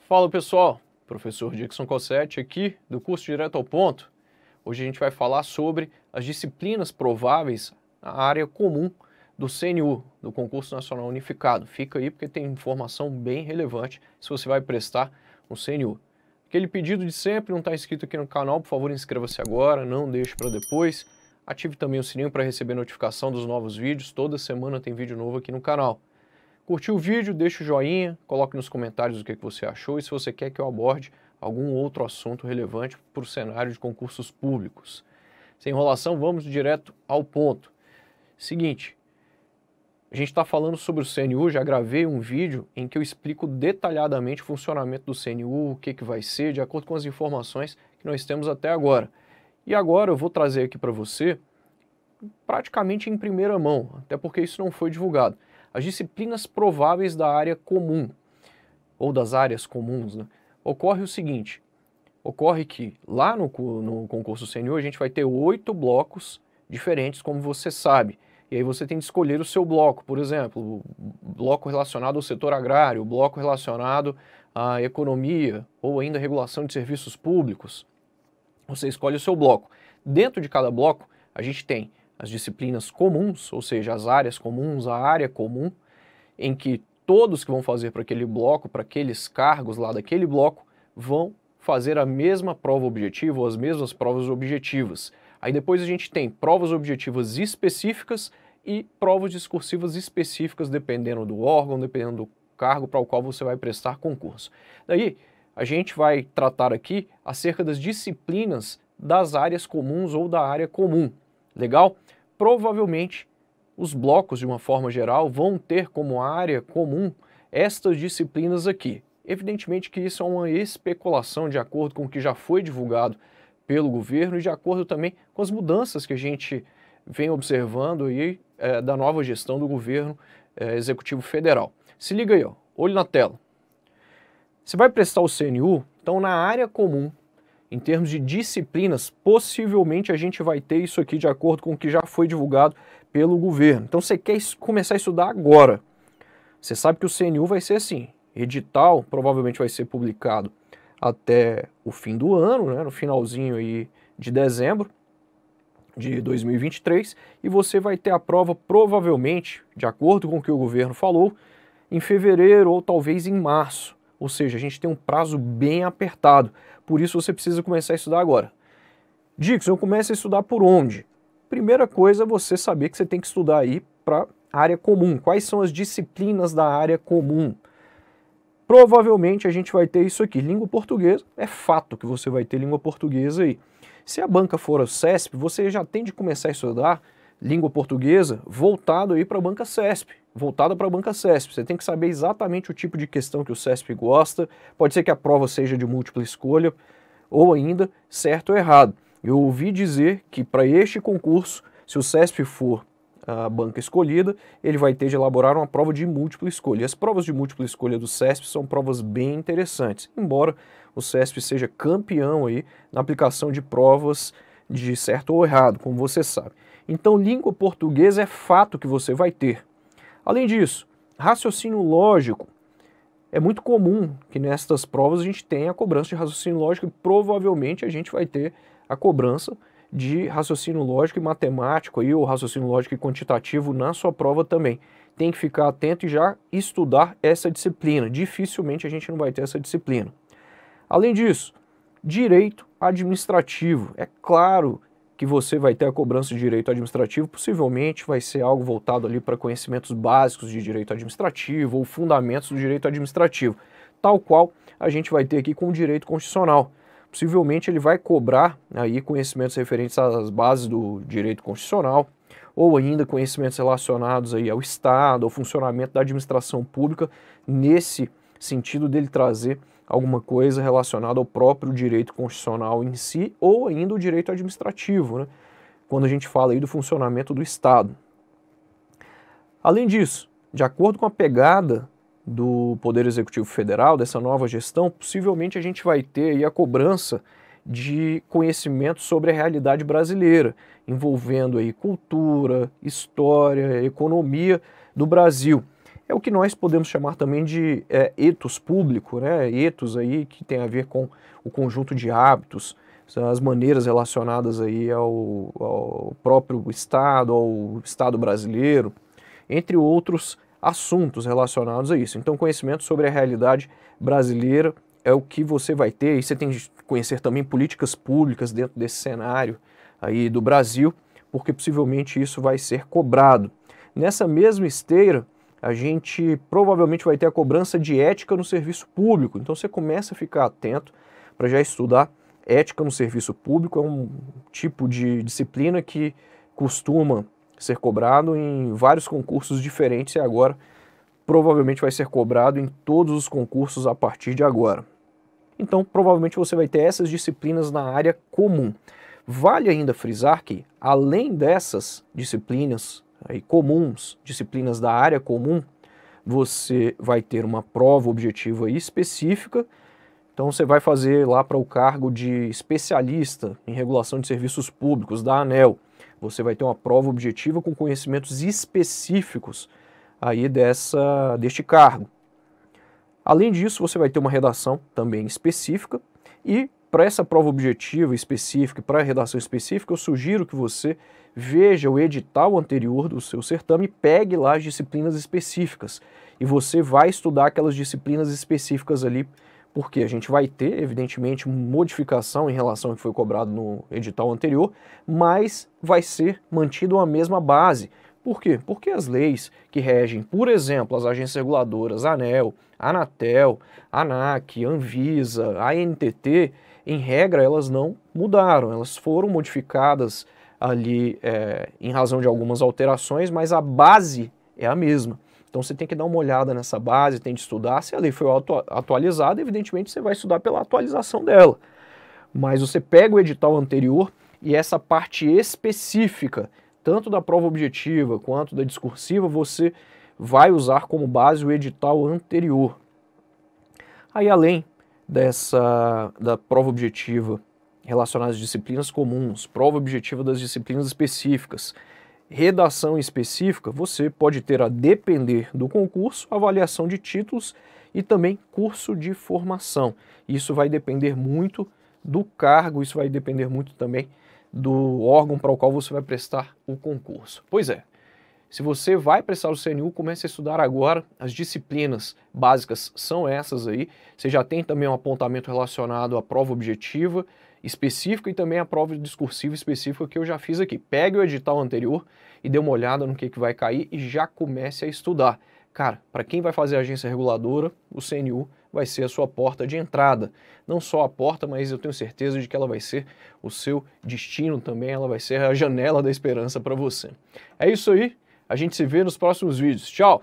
Fala pessoal, professor Dixon Cossetti aqui do curso Direto ao Ponto. Hoje a gente vai falar sobre as disciplinas prováveis na área comum do CNU, do Concurso Nacional Unificado. Fica aí porque tem informação bem relevante se você vai prestar no CNU. Aquele pedido de sempre, não está inscrito aqui no canal, por favor inscreva-se agora, não deixe para depois. Ative também o sininho para receber notificação dos novos vídeos, toda semana tem vídeo novo aqui no canal. Curtiu o vídeo, deixa o joinha, coloque nos comentários o que você achou e se você quer que eu aborde algum outro assunto relevante para o cenário de concursos públicos. Sem enrolação, vamos direto ao ponto. Seguinte, a gente está falando sobre o CNU, já gravei um vídeo em que eu explico detalhadamente o funcionamento do CNU, o que vai ser, de acordo com as informações que nós temos até agora. E agora eu vou trazer aqui para você, praticamente em primeira mão, até porque isso não foi divulgado, as disciplinas prováveis da área comum, ou das áreas comuns, né? Ocorre o seguinte, ocorre que lá no concurso CNU a gente vai ter 8 blocos diferentes, como você sabe, e aí você tem de escolher o seu bloco, por exemplo, o bloco relacionado ao setor agrário, o bloco relacionado à economia, ou ainda regulação de serviços públicos. Você escolhe o seu bloco. Dentro de cada bloco a gente tem as disciplinas comuns, ou seja, as áreas comuns, a área comum, em que todos que vão fazer para aquele bloco, para aqueles cargos lá daquele bloco, vão fazer a mesma prova objetiva ou as mesmas provas objetivas. Aí depois a gente tem provas objetivas específicas e provas discursivas específicas, dependendo do órgão, dependendo do cargo para o qual você vai prestar concurso. Daí a gente vai tratar aqui acerca das disciplinas das áreas comuns ou da área comum. Legal? Provavelmente os blocos, de uma forma geral, vão ter como área comum estas disciplinas aqui. Evidentemente que isso é uma especulação de acordo com o que já foi divulgado pelo governo e de acordo também com as mudanças que a gente vem observando aí da nova gestão do governo executivo federal. Se liga aí, ó, olho na tela. Você vai prestar o CNU, então na área comum, em termos de disciplinas, possivelmente a gente vai ter isso aqui de acordo com o que já foi divulgado pelo governo. Então você quer começar a estudar agora. Você sabe que o CNU vai ser assim, edital provavelmente vai ser publicado até o fim do ano, né, no finalzinho aí de dezembro de 2023, e você vai ter a prova provavelmente, de acordo com o que o governo falou, em fevereiro ou talvez em março. Ou seja, a gente tem um prazo bem apertado, por isso você precisa começar a estudar agora. Dixon, eu começo a estudar por onde? Primeira coisa é você saber que você tem que estudar aí para a área comum. Quais são as disciplinas da área comum? Provavelmente a gente vai ter isso aqui, língua portuguesa, é fato que você vai ter língua portuguesa aí. Se a banca for a CESP, você já tem de começar a estudar língua portuguesa voltado aí para a banca CESP, voltada para a banca CESP. Você tem que saber exatamente o tipo de questão que o CESP gosta, pode ser que a prova seja de múltipla escolha, ou ainda certo ou errado. Eu ouvi dizer que para este concurso, se o CESP for a banca escolhida, ele vai ter de elaborar uma prova de múltipla escolha. E as provas de múltipla escolha do CESP são provas bem interessantes, embora o CESP seja campeão aí na aplicação de provas de certo ou errado, como você sabe. Então, língua portuguesa é fato que você vai ter. Além disso, raciocínio lógico. É muito comum que nestas provas a gente tenha a cobrança de raciocínio lógico e provavelmente a gente vai ter a cobrança de raciocínio lógico e matemático aí, ou raciocínio lógico e quantitativo na sua prova também. Tem que ficar atento e já estudar essa disciplina. Dificilmente a gente não vai ter essa disciplina. Além disso, direito administrativo. É claro que você vai ter a cobrança de direito administrativo, possivelmente vai ser algo voltado ali para conhecimentos básicos de direito administrativo ou fundamentos do direito administrativo, tal qual a gente vai ter aqui com o direito constitucional. Possivelmente ele vai cobrar aí conhecimentos referentes às bases do direito constitucional, ou ainda conhecimentos relacionados aí ao Estado, ao funcionamento da administração pública, nesse sentido dele trazer alguma coisa relacionada ao próprio direito constitucional em si, ou ainda o direito administrativo, né? Quando a gente fala aí do funcionamento do Estado. Além disso, de acordo com a pegada do Poder Executivo Federal, dessa nova gestão, possivelmente a gente vai ter aí a cobrança de conhecimento sobre a realidade brasileira, envolvendo aí cultura, história, economia do Brasil. É o que nós podemos chamar também de ethos público, né? Ethos aí que tem a ver com o conjunto de hábitos, as maneiras relacionadas aí ao próprio Estado, ao Estado brasileiro, entre outros assuntos relacionados a isso. Então, conhecimento sobre a realidade brasileira é o que você vai ter, e você tem que conhecer também políticas públicas dentro desse cenário aí do Brasil, porque possivelmente isso vai ser cobrado. Nessa mesma esteira, a gente provavelmente vai ter a cobrança de ética no serviço público, então você começa a ficar atento para já estudar ética no serviço público. É um tipo de disciplina que costuma ser cobrado em vários concursos diferentes e agora provavelmente vai ser cobrado em todos os concursos a partir de agora. Então, provavelmente você vai ter essas disciplinas na área comum. Vale ainda frisar que, além dessas disciplinas aí comuns, disciplinas da área comum, você vai ter uma prova objetiva específica. Então você vai fazer lá para o cargo de especialista em regulação de serviços públicos da ANEEL. Você vai ter uma prova objetiva com conhecimentos específicos aí deste cargo. Além disso, você vai ter uma redação também específica, e para essa prova objetiva específica, para a redação específica, eu sugiro que você veja o edital anterior do seu certame e pegue lá as disciplinas específicas. E você vai estudar aquelas disciplinas específicas ali, porque a gente vai ter, evidentemente, modificação em relação ao que foi cobrado no edital anterior, mas vai ser mantido a mesma base. Por quê? Porque as leis que regem, por exemplo, as agências reguladoras, ANEEL, Anatel, ANAC, Anvisa, ANTT, em regra elas não mudaram, elas foram modificadas ali em razão de algumas alterações, mas a base é a mesma. Então você tem que dar uma olhada nessa base, tem de estudar. Se a lei foi atualizada, evidentemente você vai estudar pela atualização dela. Mas você pega o edital anterior e essa parte específica, tanto da prova objetiva quanto da discursiva, você vai usar como base o edital anterior. Aí, além da prova objetiva relacionada às disciplinas comuns, prova objetiva das disciplinas específicas, redação específica, você pode ter, a depender do concurso, avaliação de títulos e também curso de formação. Isso vai depender muito do cargo, isso vai depender muito também do órgão para o qual você vai prestar o concurso. Pois é, se você vai prestar o CNU, comece a estudar agora. As disciplinas básicas são essas aí. Você já tem também um apontamento relacionado à prova objetiva específica e também a prova discursiva específica que eu já fiz aqui. Pegue o edital anterior e dê uma olhada no que vai cair e já comece a estudar. Cara, para quem vai fazer a agência reguladora, o CNU vai ser a sua porta de entrada. Não só a porta, mas eu tenho certeza de que ela vai ser o seu destino também, ela vai ser a janela da esperança para você. É isso aí, a gente se vê nos próximos vídeos. Tchau!